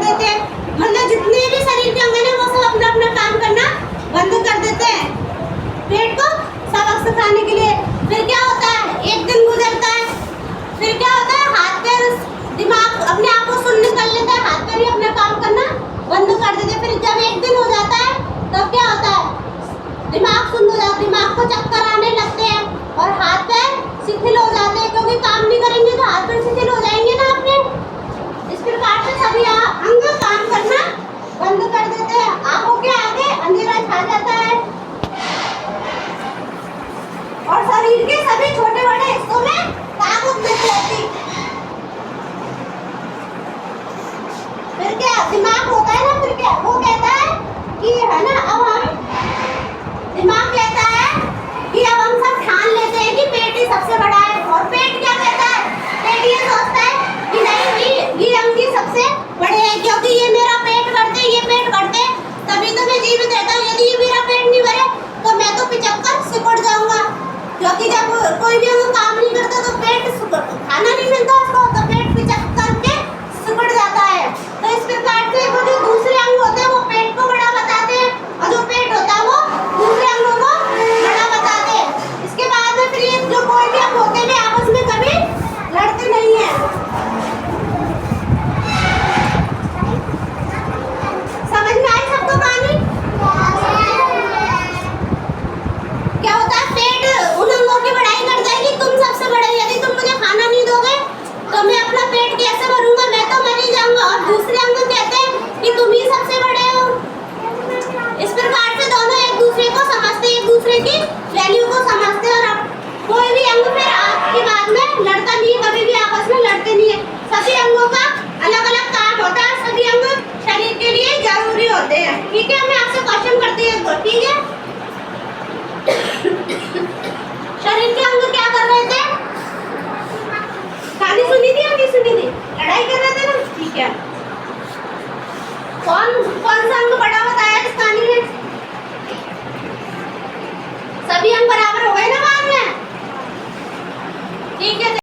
देते हैं, मतलब जितने भी शरीर के अंग हैं वो सब अपना अपना काम करना बंद कर देते हैं पेट को सबक सिखाने के लिए। फिर क्या होता है, एक दिन गुजरता है, फिर क्या होता है, हाथ पैर दिमाग अपने आप को सुनने कर लेता है, हाथ पैर ही अपना काम करना बंद कर देते हैं। फिर जब एक दिन हो जाता है तब क्या होता है, दिमाग सुन्न हो जाता है, दिमाग को चक्कर आने लगते हैं और हाथ पैर शिथिल हो जाते हैं, क्योंकि काम नहीं करेंगे तो हाथ पैर शिथिल हो जाएंगे ना अपने। इस प्रकार से सभी अंग काम करना बंद कर देते हैं, आंखों के आगे अंधेरा छा जाता है और शरीर के सभी छोटे बड़े हिस्सों में ताकत नहीं रहती। फिर क्या दिमाग होता है ना, फिर क्या वो कहता है कि है ना, अब हम दिमाग कहता है कि अब हम सब ठान लेते हैं कि पेट ही सबसे बड़ा है, और पेट क्या कहता है, पेट ये सोचता है कि नहीं ये अंग ही सबसे बड़े हैं, क्योंकि ये मेरा पेट भरते, ये पेट भरते तभी तो मैं जीवित रहता हूँ। यदि ये मेरा पेट नहीं भरे तो मैं तो पिचक कर सिकुड़ जाऊंगा, क्योंकि जब कोई भी अंग काम नहीं करता तो पेट खाना नहीं मिलता उसको, तो पेट पिचक करके सिकुड़ जाता है। तो इस प्रकार से वो जो दूसरे अंग होते हैं वो पेट को बड़ा बताते हैं, और जो पेट होता है वो दूसरे अंगों को बड़ा बताते हैं। इसके बाद में फिर ये जो कोई भी अंग होते हैं आपस में कभी लड़ते नहीं है। समझ में आई सबको कहानी? क्या होता है, पेट उन अंगों की बड़ाई कर जाएगी, तुम सबसे बड़े, यदि तुम मुझे खाना नहीं दोगे तो मैं अपना पेट कैसे भरूंगा, मैं तो मर ही जाऊंगा। और दूसरे अंग कहते हैं कि तुम ही सबसे बड़े हो। इस प्रकार से दोनों एक दूसरे को समझते, एक दूसरे की वैल्यू को समझते हैं, और कोई भी अंग फिर आपके बाद में लड़ता नहीं है, कभी भी आपस में लड़ते नहीं है। सभी अंगों का अलग अलग काम होता है, सभी अंग शरीर के लिए जरूरी होते हैं। ठीक है, मैं आपसे क्वेश्चन करती हूँ, ठीक है, शरीर के अंग क्या कर रहे थे, कहानी सुनी थी या नहीं सुनी थी, लड़ाई कर रहे थे ना, ठीक है, कौन कौन सा अंग बड़ा बताया इस कहानी में, सभी अंग बराबर हो गए ना बाद में, ठीक है।